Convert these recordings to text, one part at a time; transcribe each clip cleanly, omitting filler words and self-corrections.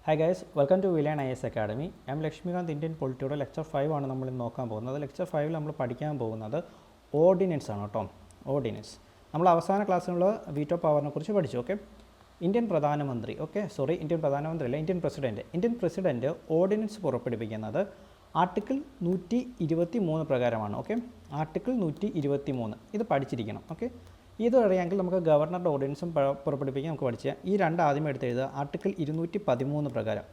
Hi guys, welcome to Villain IS Academy. I am Lakshmikant Indian Polity lecture 5 ആണ് നമ്മൾ ഇന്ന് നോക്കാൻ പോകുന്നത്. ലെക്ചർ 5 നമ്മൾ പഠിക്കാൻ പോകുന്നത് ഓർഡിനൻസ് ആണ് കേട്ടോ. ഓർഡിനൻസ് നമ്മൾ അവസാന ക്ലാസ്സിലുള്ള വീറ്റോ പവറിനെ കുറിച്ച് പഠിച്ചു. ഓക്കെ, ഇന്ത്യൻ പ്രധാനമന്ത്രി ഇന്ത്യൻ പ്രധാനമന്ത്രി അല്ല, ഇന്ത്യൻ പ്രസിഡന്റ് ഓർഡിനൻസ് പുറപ്പെടുവിക്കുന്നത് ആർട്ടിക്കിൾ 123 പ്രകാരമാണ്. ഓക്കെ, ആർട്ടിക്കിൾ 123 ഇത് പഠിച്ചിരിക്കണം. ഓക്കെ, ഇത് അറിയാമെങ്കിൽ നമുക്ക് ഗവർണറുടെ ഓർഡിനൻസും പുറപ്പെടുവിക്കാൻ നമുക്ക് പഠിച്ചാൽ ഈ രണ്ട് ആദ്യം എടുത്ത് എഴുതുക. ആർട്ടിക്കിൾ 213 പ്രകാരം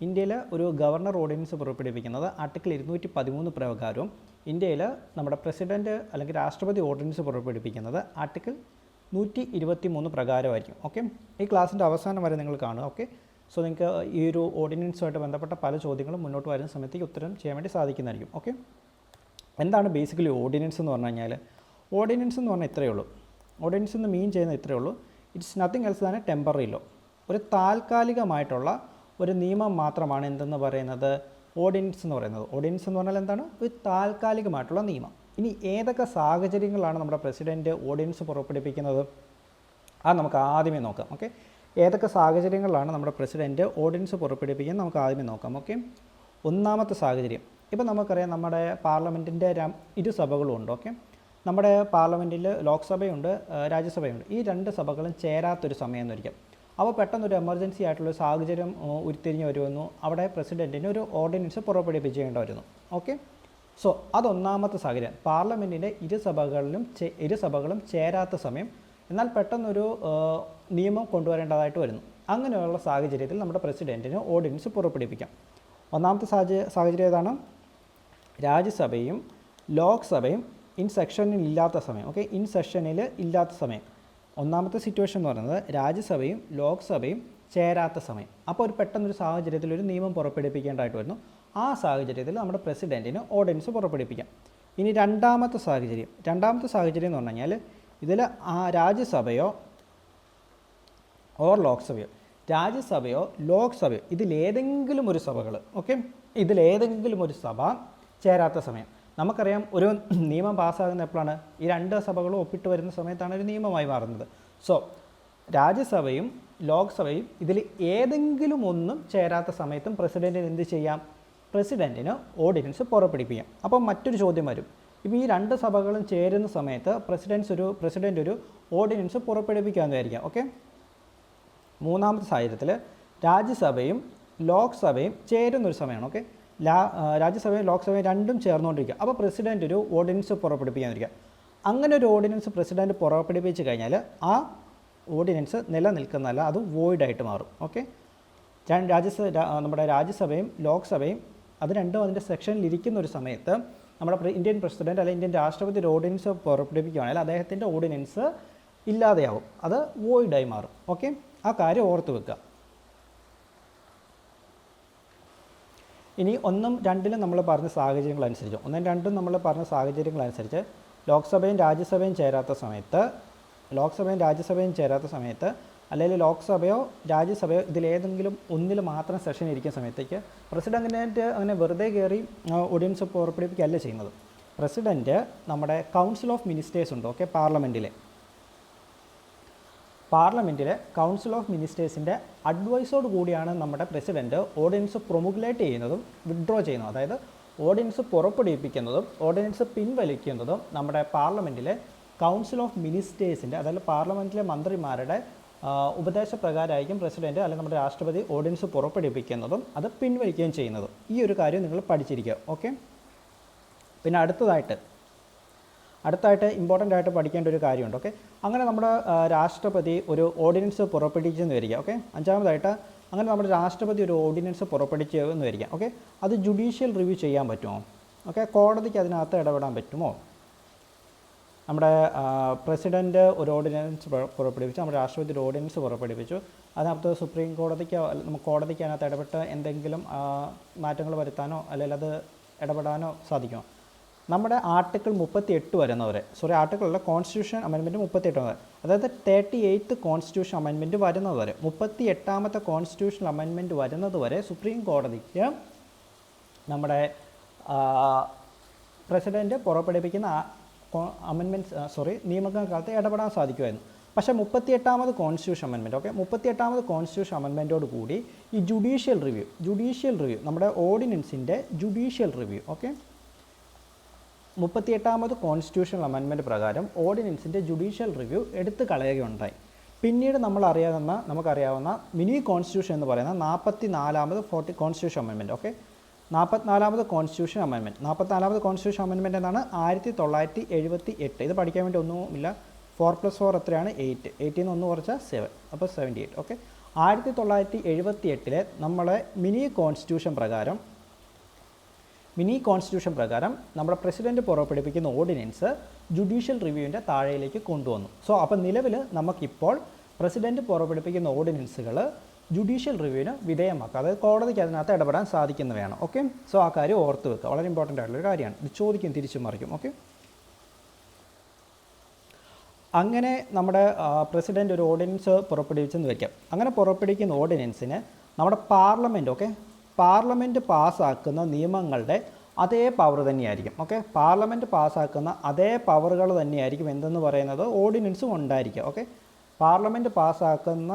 ഇന്ത്യയിൽ ഒരു ഗവർണർ ഓർഡിനൻസ് പുറപ്പെടുവിക്കുന്നത് ആർട്ടിക്കിൾ 213 പ്രകാരവും ഇന്ത്യയിൽ നമ്മുടെ പ്രസിഡൻറ്റ് അല്ലെങ്കിൽ രാഷ്ട്രപതി ഓർഡിനൻസ് പുറപ്പെടുവിക്കുന്നത് ആർട്ടിക്കിൾ 123 പ്രകാരമായിരിക്കും. ഓക്കെ, ഈ ക്ലാസ്സിൻ്റെ അവസാനം വരെ നിങ്ങൾ കാണുക. ഓക്കെ, സോ നിങ്ങൾക്ക് ഈ ഒരു ഓർഡിനൻസുമായിട്ട് ബന്ധപ്പെട്ട പല ചോദ്യങ്ങളും മുന്നോട്ട് വരുന്ന സമയത്തേക്ക് ഉത്തരം ചെയ്യാൻ വേണ്ടി സാധിക്കുന്നതായിരിക്കും. ഓക്കെ, എന്താണ് ബേസിക്കലി ഓർഡിനൻസ് എന്ന് പറഞ്ഞു കഴിഞ്ഞാൽ? ഓർഡിനൻസ് എന്ന് പറഞ്ഞാൽ ഇത്രയേ ഉള്ളൂ. ഓർഡിനൻസ് എന്ന് മീൻ ചെയ്യുന്നത് ഇത്രയേ ഉള്ളൂ. It's nothing else than a temporary law. ഒരു താൽക്കാലികമായിട്ടുള്ള ഒരു നിയമം മാത്രമാണ് എന്തെന്ന് പറയുന്നത് ഓർഡിനൻസ് എന്ന് പറയുന്നത്. ഓർഡിനൻസ് എന്ന് പറഞ്ഞാൽ എന്താണ്? ഒരു താൽക്കാലികമായിട്ടുള്ള നിയമം. ഇനി ഏതൊക്കെ സാഹചര്യങ്ങളാണ് നമ്മുടെ പ്രസിഡൻറ്റ് ഓർഡിനൻസ് പുറപ്പെടുവിക്കുന്നത് അത് നമുക്ക് ആദ്യമേ നോക്കാം. ഓക്കെ, ഏതൊക്കെ സാഹചര്യങ്ങളിലാണ് നമ്മുടെ പ്രസിഡൻറ്റ് ഓർഡിനൻസ് പുറപ്പെടുവിക്കുന്നത് നമുക്ക് ആദ്യമേ നോക്കാം. ഓക്കെ, ഒന്നാമത്തെ സാഹചര്യം, ഇപ്പോൾ നമുക്കറിയാം നമ്മുടെ പാർലമെൻറ്റിൻ്റെ ഇരു സഭകളും ഉണ്ട്. ഓക്കെ, നമ്മുടെ പാർലമെൻറ്റിൽ ലോക്സഭയുണ്ട്, രാജ്യസഭയുണ്ട്. ഈ രണ്ട് സഭകളും ചേരാത്തൊരു സമയം എന്നിരിക്കും. അപ്പോൾ പെട്ടെന്നൊരു എമർജൻസി ആയിട്ടുള്ള സാഹചര്യം ഉരുത്തിരിഞ്ഞ് വരുമെന്നു അവിടെ പ്രസിഡൻറ്റിന് ഒരു ഓർഡിനൻസ് പുറപ്പെടുവിക്കേണ്ടി വരുന്നു. ഓക്കെ, സോ അതൊന്നാമത്തെ സാഹചര്യം. പാർലമെൻറ്റിൻ്റെ ഇരു സഭകളും ചേരാത്ത സമയം, എന്നാൽ പെട്ടെന്നൊരു നിയമം കൊണ്ടുവരേണ്ടതായിട്ട് വരുന്നു. അങ്ങനെയുള്ള സാഹചര്യത്തിൽ നമ്മുടെ പ്രസിഡൻറ്റിന് ഓർഡിനൻസ് പുറപ്പെടുവിക്കാം. ഒന്നാമത്തെ സാഹചര്യം ഏതാണ്? രാജ്യസഭയും ലോക്സഭയും ഇൻ സെക്ഷനിൽ ഇല്ലാത്ത സമയം. ഓക്കെ, ഇൻ സെഷനിൽ ഇല്ലാത്ത സമയം ഒന്നാമത്തെ സിറ്റുവേഷൻ എന്ന് പറയുന്നത് രാജ്യസഭയും ലോക്സഭയും ചേരാത്ത സമയം. അപ്പോൾ ഒരു പെട്ടെന്നൊരു സാഹചര്യത്തിൽ ഒരു നിയമം പുറപ്പെടുവിക്കേണ്ടതായിട്ട് വരുന്നു. ആ സാഹചര്യത്തിൽ നമ്മുടെ പ്രസിഡൻറ്റിന് ഓർഡിനൻസ് പുറപ്പെടുവിക്കാം. ഇനി രണ്ടാമത്തെ സാഹചര്യം എന്ന് പറഞ്ഞു കഴിഞ്ഞാൽ ഇതിൽ രാജ്യസഭയോ ലോക്സഭയോ ഇതിലേതെങ്കിലും ഒരു സഭകൾ, ഓക്കെ, ഇതിലേതെങ്കിലും ഒരു സഭ ചേരാത്ത സമയം. നമുക്കറിയാം ഒരു നിയമം പാസ്സാകുന്ന എപ്പോഴാണ്? ഈ രണ്ട് സഭകളും ഒപ്പിട്ട് വരുന്ന സമയത്താണ് ഒരു നിയമമായി മാറുന്നത്. സോ രാജ്യസഭയും ലോക്സഭയും ഇതിൽ ഏതെങ്കിലും ഒന്നും ചേരാത്ത സമയത്തും പ്രസിഡൻറ്റിന് എന്ത് ചെയ്യാം? പ്രസിഡൻറ്റിന് ഓർഡിനൻസ് പുറപ്പെടുവിക്കാം. അപ്പം മറ്റൊരു ചോദ്യം വരും, ഇപ്പോൾ ഈ രണ്ട് സഭകളും ചേരുന്ന സമയത്ത് പ്രസിഡൻറ്റ് ഒരു ഓർഡിനൻസ് പുറപ്പെടുവിക്കാമെന്ന് വിചാരിക്കാം. ഓക്കെ, മൂന്നാമത്തെ സാഹചര്യത്തിൽ രാജ്യസഭയും ലോക്സഭയും ചേരുന്നൊരു സമയമാണ്. ഓക്കെ, രാജ്യസഭയും ലോക്സഭയും രണ്ടും ചേർന്നുകൊണ്ടിരിക്കുക. അപ്പോൾ പ്രസിഡൻറ്റ് ഒരു ഓർഡിനൻസ് പുറപ്പെടുവിക്കാതിരിക്കുക. അങ്ങനെ ഒരു ഓർഡിനൻസ് പ്രസിഡൻറ്റ് പുറപ്പെടുവിച്ച് കഴിഞ്ഞാൽ ആ ഓർഡിനൻസ് നിലനിൽക്കുന്നതല്ല, അത് വോയിഡായിട്ട് മാറും. ഓക്കെ, നമ്മുടെ രാജ്യസഭയും ലോക്സഭയും അത് രണ്ടും അതിൻ്റെ സെക്ഷനിൽ ഇരിക്കുന്ന ഒരു സമയത്ത് നമ്മുടെ ഇന്ത്യൻ പ്രസിഡൻറ്റ് അല്ലെങ്കിൽ ഇന്ത്യൻ രാഷ്ട്രപതി ഒരു ഓർഡിനൻസ് പുറപ്പെടുവിക്കുകയാണെങ്കിൽ അദ്ദേഹത്തിൻ്റെ ഓർഡിനൻസ് ഇല്ലാതെയാവും, അത് വോയിഡായി മാറും. ഓക്കെ, ആ കാര്യം ഓർത്ത് വെക്കുക. ഇനി 1ഉം 2ലും നമ്മൾ പറഞ്ഞ സാഹചര്യങ്ങളനുസരിച്ച് ലോക്സഭയും രാജ്യസഭയും ചേരാത്ത സമയത്ത് അല്ലെങ്കിൽ ലോക്സഭയോ രാജ്യസഭയോ ഇതിലേതെങ്കിലും ഒന്നിൽ മാത്രം സെഷൻ ഇരിക്കുന്ന സമയത്തേക്ക് പ്രസിഡൻറ്റ് അങ്ങനെ വെറുതെ കയറി ഓർഡിനൻസ് പുറപ്പെടുവിക്കുകയല്ല ചെയ്യുന്നത്. പ്രസിഡൻറ്റ് നമ്മുടെ കൗൺസിൽ ഓഫ് മിനിസ്റ്റേഴ്സ് ഉണ്ട്. ഓക്കെ, പാർലമെൻറ്റിലെ കൗൺസിൽ ഓഫ് മിനിസ്റ്റേഴ്സിൻ്റെ അഡ്വൈസോട് കൂടിയാണ് നമ്മുടെ പ്രസിഡൻറ്റ് ഓർഡിനൻസ് പ്രൊമുലേറ്റ് ചെയ്യുന്നതും വിഡ്രോ ചെയ്യുന്നതും. അതായത് ഓർഡിനൻസ് പുറപ്പെടുവിപ്പിക്കുന്നതും ഓർഡിനൻസ് പിൻവലിക്കുന്നതും നമ്മുടെ പാർലമെൻറ്റിലെ കൗൺസിൽ ഓഫ് മിനിസ്റ്റേഴ്സിൻ്റെ, അതായത് പാർലമെൻറ്റിലെ മന്ത്രിമാരുടെ ഉപദേശപ്രകാരമായിരിക്കും പ്രസിഡൻറ്റ് അല്ലെങ്കിൽ നമ്മുടെ രാഷ്ട്രപതി ഓർഡിനൻസ് പുറപ്പെടുവിപ്പിക്കുന്നതും അത് പിൻവലിക്കുകയും ചെയ്യുന്നതും. ഈ ഒരു കാര്യം നിങ്ങൾ പഠിച്ചിരിക്കുക. ഓക്കെ, പിന്നെ അടുത്തതായിട്ട് ഇമ്പോർട്ടൻ്റ് ആയിട്ട് പഠിക്കേണ്ട ഒരു കാര്യമുണ്ട്. ഓക്കെ, അങ്ങനെ നമ്മുടെ രാഷ്ട്രപതി ഒരു ഓർഡിനൻസ് പുറപ്പെടുവിച്ചെന്ന് വരിക. ഓക്കെ, അഞ്ചാമതായിട്ട് അങ്ങനെ നമ്മുടെ രാഷ്ട്രപതി ഒരു ഓർഡിനൻസ് പുറപ്പെടുവിച്ചെന്ന് വരിക. ഓക്കെ, അത് ജുഡീഷ്യൽ റിവ്യൂ ചെയ്യാൻ പറ്റുമോ? ഓക്കെ, കോടതിക്ക് അതിനകത്ത് ഇടപെടാൻ പറ്റുമോ? നമ്മുടെ പ്രസിഡൻറ്റ് ഒരു ഓർഡിനൻസ് പുറപ്പെടുവിച്ചു, നമ്മുടെ രാഷ്ട്രപതി ഒരു ഓർഡിനൻസ് പുറപ്പെടുവിച്ചു, അതിനകത്ത് സുപ്രീം കോടതിക്ക് കോടതിക്ക് അതിനകത്ത് ഇടപെട്ട് എന്തെങ്കിലും മാറ്റങ്ങൾ വരുത്താനോ അല്ലെങ്കിൽ അത് ഇടപെടാനോ സാധിക്കുമോ? നമ്മുടെ ആർട്ടിക്കിൾ 38 വരുന്നവരെ, കോൺസ്റ്റിറ്റ്യൂഷൻ അമെൻമെൻറ്റ് 38 വരെ, അതായത് 38th കോൺസ്റ്റിറ്റ്യൂഷൻ അമെൻമെൻറ്റ് വരുന്നത് വരെ, 38ാമത്തെ കോൺസ്റ്റിറ്റ്യൂഷൻ അമെൻമെൻറ്റ് വരുന്നത് വരെ സുപ്രീം കോടതിക്ക് നമ്മുടെ പ്രസിഡൻറ്റ് പുറപ്പെടുവിക്കുന്ന നിയമങ്ങൾക്കകത്ത് ഇടപെടാൻ സാധിക്കുമായിരുന്നു. പക്ഷേ 38ാമത് കോൺസ്റ്റിറ്റ്യൂഷൻ അമെൻമെൻറ്റ്, ഓക്കെ, 38ാമത് കോൺസ്റ്റിറ്റ്യൂഷൻ അമെൻമെൻറ്റോട് കൂടി ഈ ജുഡീഷ്യൽ റിവ്യൂ നമ്മുടെ ഓർഡിനൻസിൻ്റെ ജുഡീഷ്യൽ റിവ്യൂ, ഓക്കെ, 38ാമത് കോൺസ്റ്റിറ്റ്യൂഷണൽ അമെൻമെൻറ്റ് പ്രകാരം ഓർഡിനൻസിൻ്റെ ജുഡീഷ്യൽ റിവ്യൂ എടുത്തു കളയുകയുണ്ടായി. പിന്നീട് നമുക്കറിയാവുന്ന മിനി കോൺസ്റ്റിറ്റ്യൂഷൻ എന്ന് പറയുന്ന 44ാമത് കോൺസ്റ്റിറ്റ്യൂഷൻ അമെൻമെൻറ്റ്, ഓക്കെ, 44ാമത് കോൺസ്റ്റിറ്റ്യൂഷൻ അമെൻമെൻറ്റ്. 44ാമത് കോൺസ്റ്റിറ്റ്യൂഷൻ അമെൻമെൻറ്റ് എന്താണ്? 1978. ഇത് പഠിക്കാൻ വേണ്ടി ഒന്നുമില്ല. 4+4 എത്രയാണ്? 8. 8 1 കുറച്ചാൽ 7, അപ്പോൾ 78, ഓക്കെ. 1978 നമ്മളെ മിനി കോൺസ്റ്റിറ്റ്യൂഷൻ പ്രകാരം നമ്മുടെ പ്രസിഡന്റ് പുറപ്പെടുവിക്കുന്ന ഓർഡിനൻസ് ജുഡീഷ്യൽ റിവ്യൂവിൻ്റെ താഴേയിലേക്ക് കൊണ്ടുവന്നു. സോ അപ്പോൾ നിലവിൽ നമുക്കിപ്പോൾ പ്രസിഡന്റ് പുറപ്പെടുവിക്കുന്ന ഓർഡിനൻസുകൾ ജുഡീഷ്യൽ റിവ്യൂവിന് വിധേയമാക്കുക, അതായത് കോടതിക്ക് അതിനകത്ത് ഇടപെടാൻ സാധിക്കുന്നവയാണ്, ഓക്കെ. സോ ആ കാര്യം ഓർത്ത് വെക്കുക, വളരെ ഇമ്പോർട്ടൻ്റ് ആയിട്ടുള്ളൊരു കാര്യമാണ്. ഇത് ചോദിക്കും, തിരിച്ചും മറിക്കും, ഓക്കെ. അങ്ങനെ നമ്മുടെ പ്രസിഡന്റ് ഒരു ഓർഡിനൻസ് പുറപ്പെടുവിച്ചെന്ന് വയ്ക്കാം. അങ്ങനെ പുറപ്പെടുവിക്കുന്ന ഓർഡിനൻസിന് നമ്മുടെ പാർലമെൻറ്റ് പാസ്സാക്കുന്ന നിയമങ്ങളുടെ അതേ പവർ തന്നെയായിരിക്കും, ഓക്കെ. പാർലമെൻറ്റ് പാസ്സാക്കുന്ന അതേ പവറുകൾ തന്നെയായിരിക്കും എന്തെന്ന് പറയുന്നത് ഓർഡിനൻസും ഉണ്ടായിരിക്കുക, ഓക്കെ. പാർലമെൻറ്റ് പാസ്സാക്കുന്ന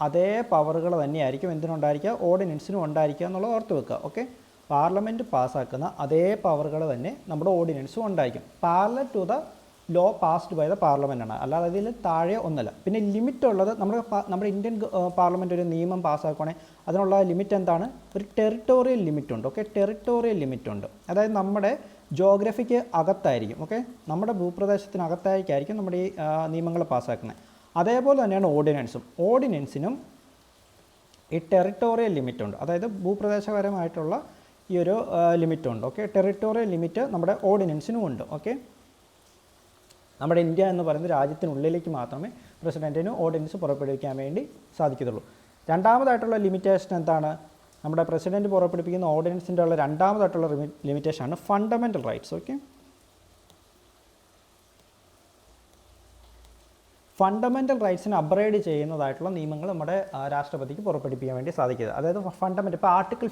അതേ പവറുകൾ തന്നെയായിരിക്കും എന്തിനുണ്ടായിരിക്കുക? ഓർഡിനൻസിനും ഉണ്ടായിരിക്കുക എന്നുള്ളത് ഓർത്ത് വെക്കുക, ഓക്കെ. പാർലമെൻറ്റ് പാസ്സാക്കുന്ന അതേ പവറുകൾ തന്നെ നമ്മുടെ ഓർഡിനൻസും ഉണ്ടായിരിക്കും. Parallel to the law passed by the parliament ആണ്, അല്ലാതെ അതിൽ താഴെ ഒന്നല്ല. പിന്നെ ലിമിറ്റ് ഉള്ളത് നമ്മുടെ ഇന്ത്യൻ പാർലമെൻറ്റ് ഒരു നിയമം പാസ്സാക്കുകയാണെങ്കിൽ അതിനുള്ള ലിമിറ്റ് എന്താണ്? ഒരു ടെറിട്ടോറിയൽ ലിമിറ്റ് ഉണ്ട്, ഓക്കെ. ടെറിട്ടോറിയൽ ലിമിറ്റ് ഉണ്ട്, അതായത് നമ്മുടെ ജോഗ്രഫിക്ക് അകത്തായിരിക്കും, ഓക്കെ. നമ്മുടെ ഭൂപ്രദേശത്തിനകത്തായിരിക്കും നമ്മുടെ ഈ നിയമങ്ങൾ പാസ്സാക്കുന്നത്. അതേപോലെ തന്നെയാണ് ഓർഡിനൻസിനും ഈ ടെറിട്ടോറിയൽ ലിമിറ്റ് ഉണ്ട്, അതായത് ഭൂപ്രദേശപരമായിട്ടുള്ള ഈ ഒരു ലിമിറ്റ് ഉണ്ട്, ഓക്കെ. ടെറിട്ടോറിയൽ ലിമിറ്റ് നമ്മുടെ ഓർഡിനൻസിനും ഉണ്ട്, ഓക്കെ. നമ്മുടെ ഇന്ത്യ എന്ന് പറയുന്ന രാജ്യത്തിനുള്ളിലേക്ക് മാത്രമേ പ്രസിഡൻറ്റിന് ഓർഡിനൻസ് പുറപ്പെടുവിക്കാൻ വേണ്ടി സാധിക്കത്തുള്ളൂ. രണ്ടാമതായിട്ടുള്ള ലിമിറ്റേഷൻ എന്താണ്? നമ്മുടെ പ്രസിഡൻറ്റ് പുറപ്പെടുവിക്കുന്ന ഓർഡിനൻസിൻ്റെ ഉള്ള രണ്ടാമതായിട്ടുള്ള ലിമിറ്റേഷനാണ് ഫണ്ടമെൻ്റൽ റൈറ്റ്സ്, ഓക്കെ. ഫണ്ടമെൻ്റൽ റൈറ്റ്സിനെ അബ്രൈഡ് ചെയ്യുന്നതായിട്ടുള്ള നിയമങ്ങൾ നമ്മുടെ രാഷ്ട്രപതിക്ക് പുറപ്പെടുവിക്കാൻ വേണ്ടി സാധിക്കുന്നത്. അതായത് ഫണ്ടമെൻ്റ് ഇപ്പോൾ ആർട്ടിക്കിൾ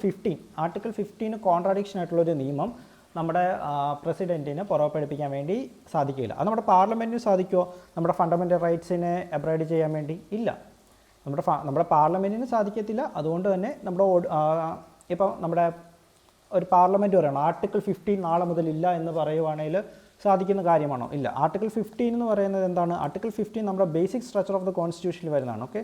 15 കോൺട്രാഡിക്ഷൻ ആയിട്ടുള്ളൊരു നിയമം നമ്മുടെ പ്രസിഡൻറ്റിന് പുറപ്പെടുവിക്കാൻ വേണ്ടി സാധിക്കില്ല. അത് നമ്മുടെ പാർലമെൻറ്റിന് സാധിക്കുമോ നമ്മുടെ ഫണ്ടമെൻ്റൽ റൈറ്റ്സിനെ അബ്രൈഡ് ചെയ്യാൻ വേണ്ടി? ഇല്ല, നമ്മുടെ പാർലമെൻറ്റിന് സാധിക്കത്തില്ല. അതുകൊണ്ട് തന്നെ ഇപ്പോൾ നമ്മുടെ ഒരു പാർലമെൻറ്റ് പറയണം ആർട്ടിക്കിൾ 15 നാളെ മുതൽ ഇല്ല എന്ന് പറയുവാണെങ്കിൽ സാധിക്കുന്ന കാര്യമാണോ? ഇല്ല. ആർട്ടിക്കിൾ 15 എന്ന് പറയുന്നത് എന്താണ്? ആർട്ടിക്കിൾ 15 നമ്മുടെ ബേസിക് സ്ട്രക്ചർ ഓഫ് ദ കോൺസ്റ്റിറ്റ്യൂഷനിൽ വരുന്നതാണ്, ഓക്കെ.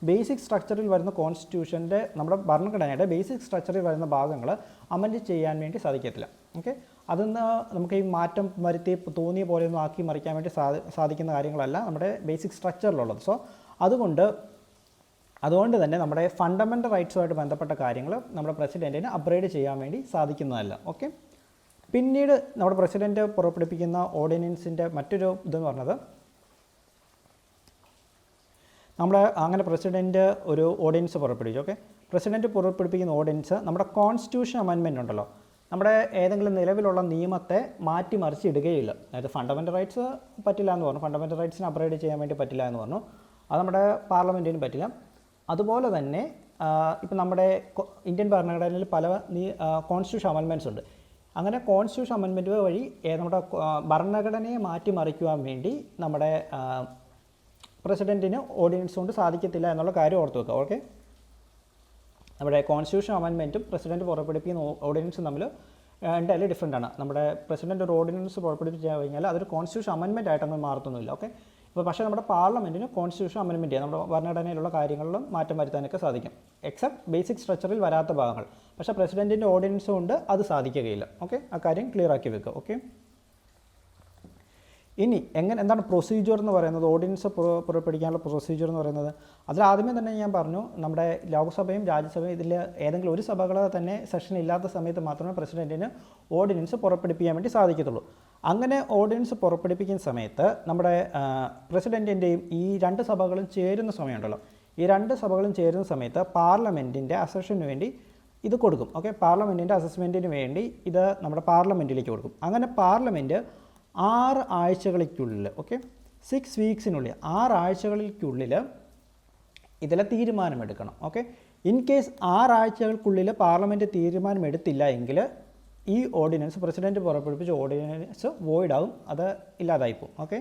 ബേസിക് സ്ട്രക്ചറിൽ വരുന്ന കോൺസ്റ്റിറ്റ്യൂഷൻ്റെ നമ്മുടെ ഭരണഘടനയുടെ ബേസിക് സ്ട്രക്ചറിൽ വരുന്ന ഭാഗങ്ങൾ അമെൻഡ് ചെയ്യാൻ വേണ്ടി സാധിക്കത്തില്ല, ഓക്കെ. അതൊന്ന് നമുക്ക് ഈ മാറ്റം വരുത്തി തോന്നിയ പോലെയൊന്നും ആക്കി മറിക്കാൻ വേണ്ടി സാധിക്കുന്ന കാര്യങ്ങളല്ല നമ്മുടെ ബേസിക് സ്ട്രക്ചറിലുള്ളത്. സോ അതുകൊണ്ട് തന്നെ നമ്മുടെ ഫണ്ടമെൻ്റൽ റൈറ്റ്സുമായിട്ട് ബന്ധപ്പെട്ട കാര്യങ്ങൾ നമ്മുടെ പ്രസിഡൻറ്റിന് അപ്ഗ്രേഡ് ചെയ്യാൻ വേണ്ടി സാധിക്കുന്നതല്ല, ഓക്കെ. പിന്നീട് നമ്മുടെ പ്രസിഡൻറ്റ് പുറപ്പെടുവിക്കുന്ന ഓർഡിനൻസിൻ്റെ മറ്റൊരു ഇതെന്ന് പറഞ്ഞത് അങ്ങനെ പ്രസിഡൻറ്റ് ഒരു ഓർഡിനൻസ് പുറപ്പെടുവിച്ചു, ഓക്കെ. പ്രസിഡൻറ്റ് പുറപ്പെടുവിക്കുന്ന ഓർഡിനൻസ് നമ്മുടെ കോൺസ്റ്റിറ്റ്യൂഷൻ അമെൻമെൻറ്റ് ഉണ്ടല്ലോ, നമ്മുടെ ഏതെങ്കിലും നിലവിലുള്ള നിയമത്തെ മാറ്റിമറിച്ച് ഇടുകയില്ല. അതായത് ഫണ്ടമെൻ്റൽ റൈറ്റ്സ് പറ്റില്ല എന്ന് പറഞ്ഞു, ഫണ്ടമെൻ്റൽ റൈറ്റ്സിനെ അപ്ഗ്രേഡ് ചെയ്യാൻ വേണ്ടി പറ്റില്ല എന്ന് പറഞ്ഞു. അത് നമ്മുടെ പാർലമെൻറ്റിന് പറ്റില്ല. അതുപോലെ തന്നെ ഇപ്പം നമ്മുടെ ഇന്ത്യൻ ഭരണഘടനയിൽ പല കോൺസ്റ്റിറ്റ്യൂഷൻ അമെൻമെൻറ്റ്സ് ഉണ്ട്. അങ്ങനെ കോൺസ്റ്റിറ്റ്യൂഷൻ അമെൻമെൻറ്റ് വഴി നമ്മുടെ ഭരണഘടനയെ മാറ്റിമറിക്കുവാൻ വേണ്ടി നമ്മുടെ പ്രസിഡൻറ്റിന് ഓർഡിനൻസ് കൊണ്ട് സാധിക്കത്തില്ല എന്നുള്ള കാര്യം ഓർത്ത് വെക്കുക, ഓക്കെ. നമ്മുടെ കോൺസ്റ്റിറ്റ്യൂഷൻ അമെൻമെൻറ്റും പ്രസിഡൻറ്റ് പുറപ്പെടുവിക്കുന്ന ഓർഡിനൻസും തമ്മിൽ എന്തായാലും ഡിഫറൻ്റ് ആണ്. നമ്മുടെ പ്രസിഡൻറ്റ് ഒരു ഓർഡിനൻസ് പുറപ്പെടുവിച്ച് കഴിഞ്ഞാൽ അതൊരു കോൺസ്റ്റിറ്റ്യൂഷൻ അമെൻമെൻറ്റ് ആയിട്ടൊന്നും മാറത്തൊന്നുമില്ല, ഓക്കെ. ഇപ്പോൾ പക്ഷേ നമ്മുടെ പാർലമെൻറ്റിന് കോൺസ്റ്റിറ്റ്യൂഷൻ അമെൻമെൻറ്റ് ചെയ്യാം, നമ്മുടെ ഭരണഘടനയിലുള്ള കാര്യങ്ങളിലും മാറ്റം വരുത്താനൊക്കെ സാധിക്കും, എക്സെപ്റ്റ് ബേസിക് സ്ട്രക്ചറിൽ വരാത്ത ഭാഗങ്ങൾ. പക്ഷേ പ്രസിഡൻറ്റിൻ്റെ ഓർഡിനൻസ് കൊണ്ട് അത് സാധിക്കുകയില്ല, ഓക്കെ. ആ കാര്യം ക്ലിയർ ആക്കി വെക്കുക, ഓക്കെ. ഇനി എന്താണ് പ്രൊസീജിയർ എന്ന് പറയുന്നത്? ഓർഡിനൻസ് പുറപ്പെടുവിക്കാനുള്ള പ്രൊസീജിയർ എന്ന് പറയുന്നത് അതിലാദ്യമേ തന്നെ ഞാൻ പറഞ്ഞു, നമ്മുടെ ലോക്സഭയും രാജ്യസഭയും ഇതിൽ ഏതെങ്കിലും ഒരു സഭകൾ തന്നെ സെഷൻ ഇല്ലാത്ത സമയത്ത് മാത്രമേ പ്രസിഡൻറ്റിന് ഓർഡിനൻസ് പുറപ്പെടുവിക്കാൻ വേണ്ടി സാധിക്കത്തുള്ളൂ. അങ്ങനെ ഓർഡിനൻസ് പുറപ്പെടുവിക്കുന്ന സമയത്ത് നമ്മുടെ പ്രസിഡൻറ്റിൻ്റെയും ഈ രണ്ട് സഭകളും ചേരുന്ന സമയമുണ്ടല്ലോ, ഈ രണ്ട് സഭകളും ചേരുന്ന സമയത്ത് പാർലമെൻറ്റിൻ്റെ അസഷന് വേണ്ടി ഇത് കൊടുക്കും, ഓക്കെ. പാർലമെൻറ്റിൻ്റെ അസസ്മെൻറ്റിന് വേണ്ടി ഇത് നമ്മുടെ പാർലമെൻറ്റിലേക്ക് കൊടുക്കും. അങ്ങനെ പാർലമെൻറ്റ് 6 ആഴ്ചകൾക്കുള്ളിൽ, ഓക്കെ, 6 വീക്സിനുള്ളിൽ 6 ആഴ്ചകൾക്കുള്ളിൽ ഇതിലെ തീരുമാനമെടുക്കണം, ഓക്കെ. ഇൻ കേസ് 6 ആഴ്ചകൾക്കുള്ളിൽ പാർലമെൻറ്റ് തീരുമാനമെടുത്തില്ല എങ്കിൽ ഈ ഓർഡിനൻസ് പ്രസിഡൻറ്റ് പുറപ്പെടുവിച്ച ഓർഡിനൻസ് വോയിഡ് ആകും, അത് ഇല്ലാതായിപ്പോവും, ഓക്കെ.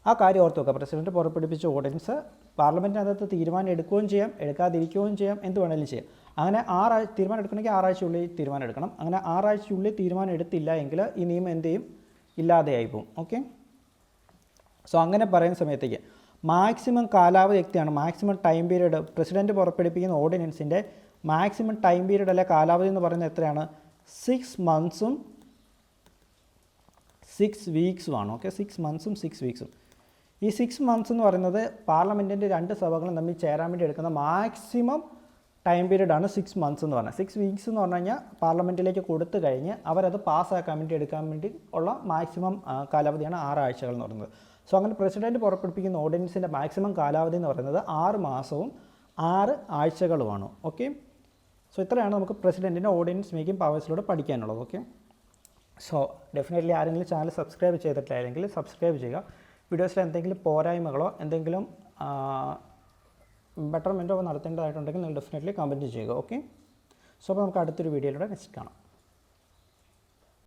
ആ കാര്യം ഓർത്ത് വെക്കുക. പ്രസിഡന്റ് പുറപ്പെടുവിച്ച ഓർഡിനൻസ് പാർലമെൻറ്റിനകത്ത് തീരുമാനം എടുക്കുകയും ചെയ്യാം, എടുക്കാതിരിക്കുകയും ചെയ്യാം, എന്ത് വേണമെങ്കിലും ചെയ്യാം. അങ്ങനെ തീരുമാനം എടുക്കണമെങ്കിൽ 6 ആഴ്ചയുള്ളിൽ തീരുമാനം എടുക്കണം. അങ്ങനെ 6 ആഴ്ചയുള്ളിൽ തീരുമാനം എടുത്തില്ല എങ്കിൽ ഈ നിയമം എന്ത് ചെയ്യും, ഇല്ലാതെയായി പോകും. ഓക്കെ. സോ അങ്ങനെ പറയുന്ന സമയത്തേക്ക് മാക്സിമം കാലാവധി വ്യക്തിയാണ്, മാക്സിമം ടൈം പീരീഡ് പ്രസിഡന്റ് പുറപ്പെടുവിക്കുന്ന ഓർഡിനൻസിൻ്റെ മാക്സിമം ടൈം പീരീഡ് അല്ലെ കാലാവധി എന്ന് പറയുന്നത് എത്രയാണ്? 6 months 6 weeks-ഉമാണ്. Okay, 6 months 6 weeks. ഈ 6 months എന്ന് പറയുന്നത് പാർലമെൻറ്റിൻ്റെ 2 സഭകളും തമ്മിൽ ചേരാൻ വേണ്ടി എടുക്കുന്ന മാക്സിമം ടൈം പീരീഡാണ് 6 months എന്ന് പറഞ്ഞാൽ. 6 weeks എന്ന് പറഞ്ഞു കഴിഞ്ഞാൽ പാർലമെൻറ്റിലേക്ക് കൊടുത്തു കഴിഞ്ഞ് അവരത് പാസ്സാക്കാൻ വേണ്ടി എടുക്കാൻ വേണ്ടി ഉള്ള മാക്സിമം കാലാവധിയാണ് 6 ആഴ്ചകൾ എന്ന് പറയുന്നത്. സോ അങ്ങനെ പ്രസിഡന്റ് പുറപ്പെടുവിക്കുന്ന ഓർഡിനൻസിൻ്റെ മാക്സിമം കാലാവധി എന്ന് പറയുന്നത് 6 മാസവും 6 ആഴ്ചകളുമാണ്. ഓക്കെ. സോ ഇത്രയാണ് നമുക്ക് പ്രസിഡന്റിൻ്റെ ഓർഡിനൻസ് മേക്കിംഗ് പവേഴ്സിലൂടെ പഠിക്കാനുള്ളത്. ഓക്കെ. സോ ഡെഫിനറ്റ്ലി ആരെങ്കിലും ചാനൽ സബ്സ്ക്രൈബ് ചെയ്തിട്ടില്ലെങ്കിൽ സബ്സ്ക്രൈബ് ചെയ്യുക. വീഡിയോസിൽ എന്തെങ്കിലും പോരായ്മകളോ എന്തെങ്കിലും ബെറ്റർമെൻറ്റോ നടത്തേണ്ടതായിട്ടുണ്ടെങ്കിൽ നിങ്ങൾ ഡെഫിനറ്റ്ലി കമൻറ്റ് ചെയ്യുക. ഓക്കെ. സോ അപ്പോൾ നമുക്ക് അടുത്തൊരു വീഡിയോയിലൂടെ നെക്സ്റ്റ് കാണാം.